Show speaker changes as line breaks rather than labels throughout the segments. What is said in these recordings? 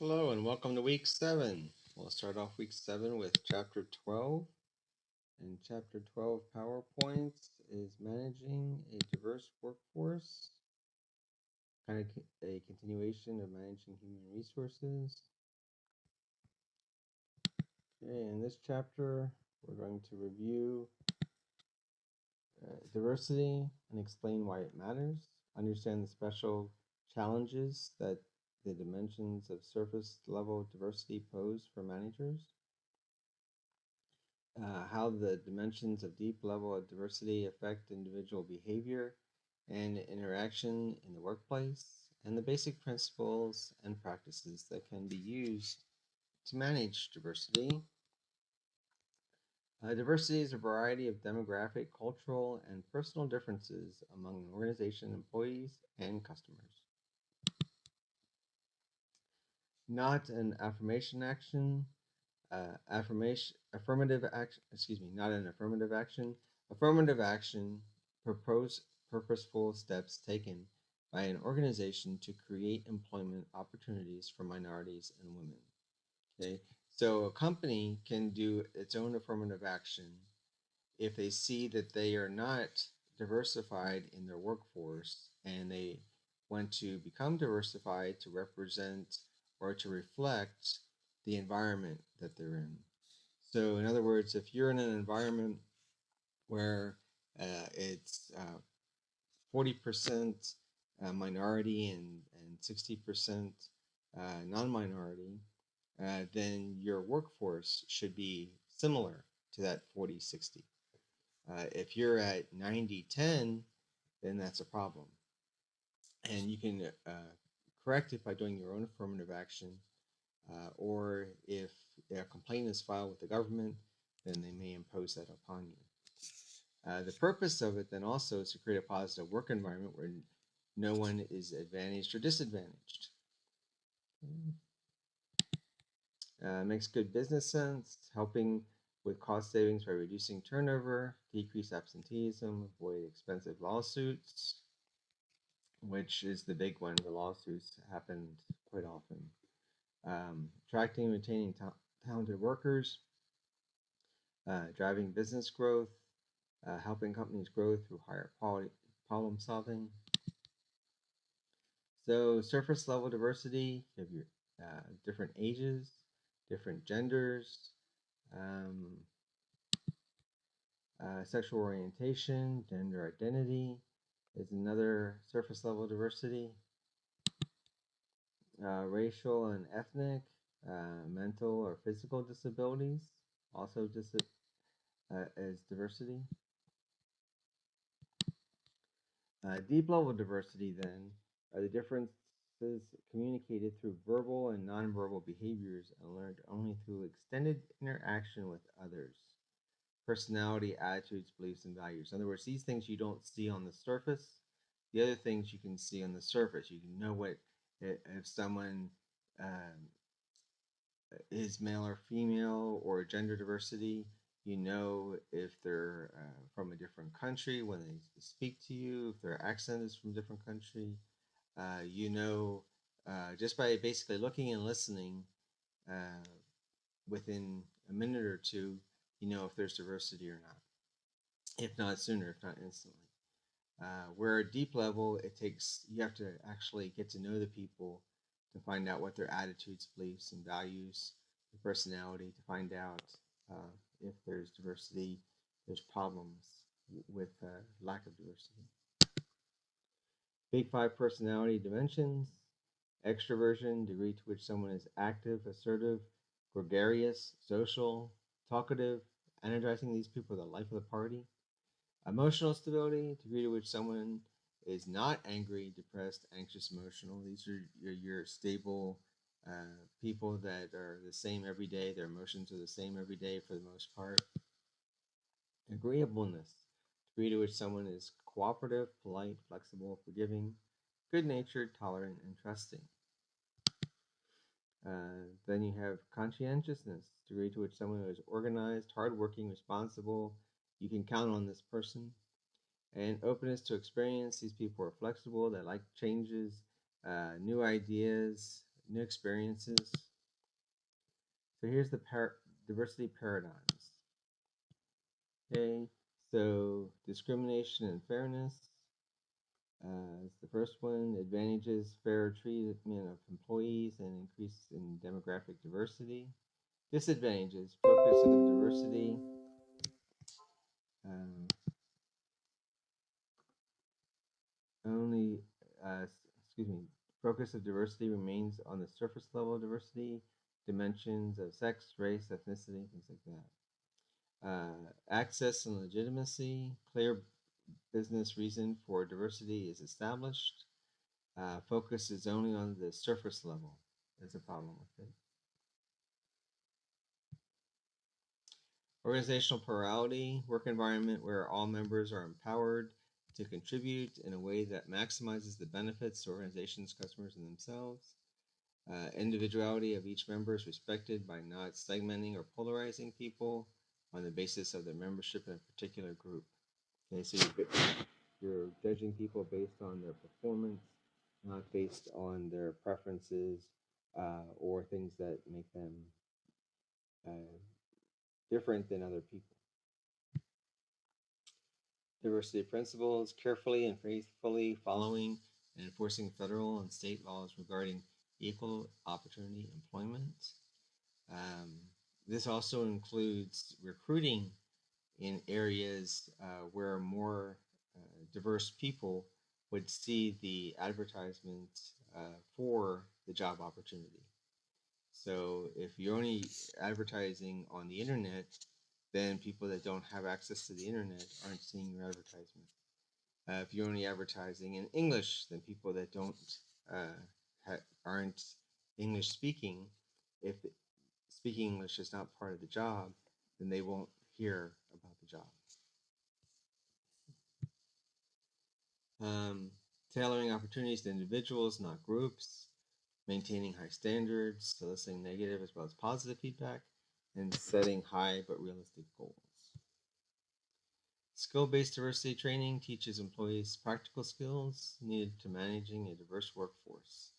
Hello and welcome to week 7. We'll start off week 7 with chapter 12. And chapter 12 PowerPoints is managing a diverse workforce, kind of a continuation of managing human resources. Okay, in this chapter, we're going to review diversity and explain why it matters, understand the special challenges that the dimensions of surface level diversity pose for managers, how the dimensions of deep level of diversity affect individual behavior and interaction in the workplace, and the basic principles and practices that can be used to manage diversity. Diversity is a variety of demographic, cultural, and personal differences among an organization, employees, and customers. Not an affirmation action, affirmative action, not an affirmative action. Affirmative action propose purposeful steps taken by an organization to create employment opportunities for minorities and women. Okay, so a company can do its own affirmative action if they see that they are not diversified in their workforce and they want to become diversified to represent or to reflect the environment that they're in. So, in other words, if you're in an environment where it's 40% minority and 60% non minority, then your workforce should be similar to that 40-60. If you're at 90-10, then that's a problem. And you can correct it by doing your own affirmative action. Or if a complaint is filed with the government, then they may impose that upon you. The purpose of it then also is to create a positive work environment where no one is advantaged or disadvantaged. Makes good business sense, helping with cost savings by reducing turnover, decrease absenteeism, avoid expensive lawsuits, which is the big one. The lawsuits happen quite often. Attracting and retaining talented workers, driving business growth, helping companies grow through higher quality problem solving. So surface level diversity, you have your different ages, different genders, um, sexual orientation, gender identity is another surface level diversity. Racial and ethnic, mental or physical disabilities, also as diversity. Deep level diversity, then, are the differences communicated through verbal and nonverbal behaviors and learned only through extended interaction with others. Personality, attitudes, beliefs, and values. In other words, these things you don't see on the surface. The other things you can see on the surface. You can know what if someone is male or female or gender diversity. You know if they're from a different country when they speak to you, if their accent is from a different country. You know, just by basically looking and listening uh, within a minute or two, you know if there's diversity or not. If not sooner, if not instantly. Where at deep level, it takes you have to actually get to know the people to find out what their attitudes, beliefs, and values, their personality, to find out if there's diversity, there's problems with lack of diversity. Big five personality dimensions: extroversion, degree to which someone is active, assertive, gregarious, social, talkative, energizing. These people are the life of the party. Emotional stability, degree to which someone is not angry, depressed, anxious, emotional. These are your stable people that are the same every day. Their emotions are the same every day for the most part. Agreeableness, degree to which someone is cooperative, polite, flexible, forgiving, good natured, tolerant, and trusting. Then you have conscientiousness, degree to which someone is organized, hardworking, responsible. You can count on this person. And openness to experience. These people are flexible. They like changes, new ideas. new experiences. So here's the diversity paradigms. Okay, so discrimination and fairness is the first one. Advantages, fair treatment of employees and increase in demographic diversity. Disadvantages, focus of diversity. Um, only, excuse me, focus of diversity remains on the surface level of diversity, dimensions of sex, race, ethnicity, things like that. Access and legitimacy, clear business reason for diversity is established. Focus is only on the surface level. There's a problem with it. Organizational plurality, work environment where all members are empowered to contribute in a way that maximizes the benefits to organizations, customers, and themselves. Individuality of each member is respected by not segmenting or polarizing people on the basis of their membership in a particular group. Okay, so you're judging people based on their performance, not based on their preferences or things that make them uh, different than other people. Diversity principles, carefully and faithfully following and enforcing federal and state laws regarding equal opportunity employment. Um, this also includes recruiting in areas where more diverse people would see the advertisement for the job opportunity. So if you're only advertising on the internet, then people that don't have access to the internet aren't seeing your advertisement. If you're only advertising in English, then people that don't aren't English speaking, if speaking English is not part of the job, then they won't hear about the job. Um, Tailoring opportunities to individuals, not groups, maintaining high standards, soliciting negative as well as positive feedback, and setting high but realistic goals. Skill-based diversity training teaches employees practical skills needed to managing a diverse workforce.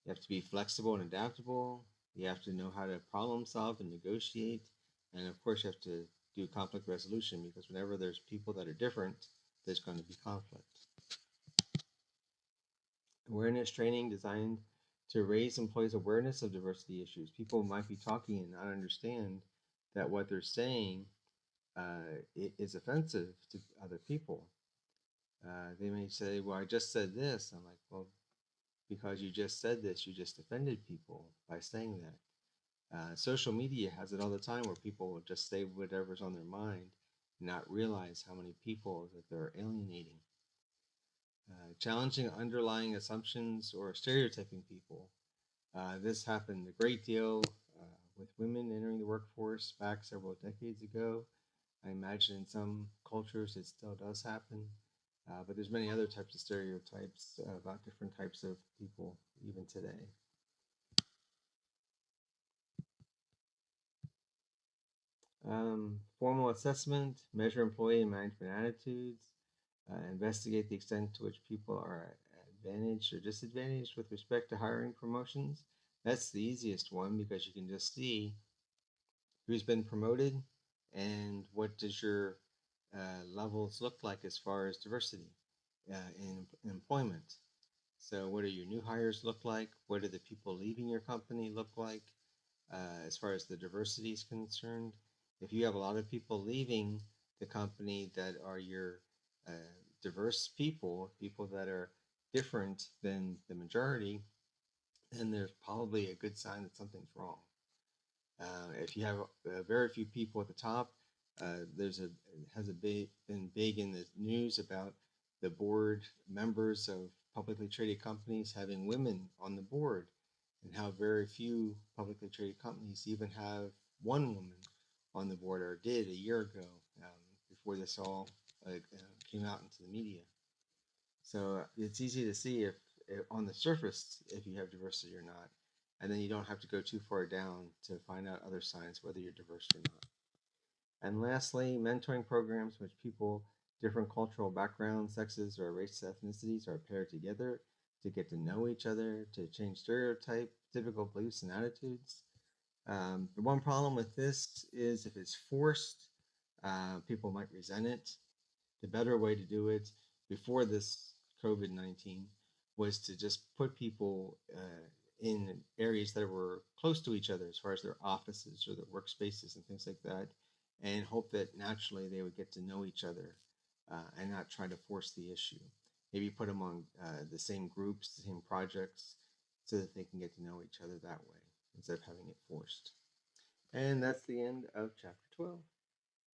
You have to be flexible and adaptable. You have to know how to problem solve and negotiate. And of course, you have to do conflict resolution because whenever there's people that are different, there's going to be conflict. Awareness training designed to raise employees' awareness of diversity issues. People might be talking and not understand that what they're saying is offensive to other people. They may say, "Well, I just said this." I'm like, "Well, because you just said this, you just offended people by saying that." Social media has it all the time where people will just say whatever's on their mind and not realize how many people that they're alienating. Challenging underlying assumptions or stereotyping people. This happened a great deal with women entering the workforce back several decades ago. I imagine in some cultures it still does happen, but there's many other types of stereotypes about different types of people even today. Formal assessment, measure employee and management attitudes, investigate the extent to which people are advantaged or disadvantaged with respect to hiring promotions. That's the easiest one because you can just see who's been promoted and what does your levels look like as far as diversity in employment. So, what do your new hires look like? What do the people leaving your company look like as far as the diversity is concerned? If you have a lot of people leaving the company that are your uh, diverse people, people that are different than the majority, then there's probably a good sign that something's wrong. If you have very few people at the top, there's a has a been big in the news about the board members of publicly traded companies having women on the board, and how very few publicly traded companies even have one woman on the board, or did a year ago before this all came out into the media. So it's easy to see if on the surface if you have diversity or not, and then you don't have to go too far down to find out other signs whether you're diverse or not. And lastly, mentoring programs which people different cultural backgrounds, sexes, or race ethnicities are paired together. to get to know each other, to change stereotype, typical beliefs and attitudes. The one problem with this is if it's forced, people might resent it. The better way to do it before this COVID-19 was to just put people in areas that were close to each other as far as their offices or their workspaces and things like that, and hope that naturally they would get to know each other and not try to force the issue. Maybe put them on the same groups, the same projects, so that they can get to know each other that way instead of having it forced. And that's the end of chapter 12.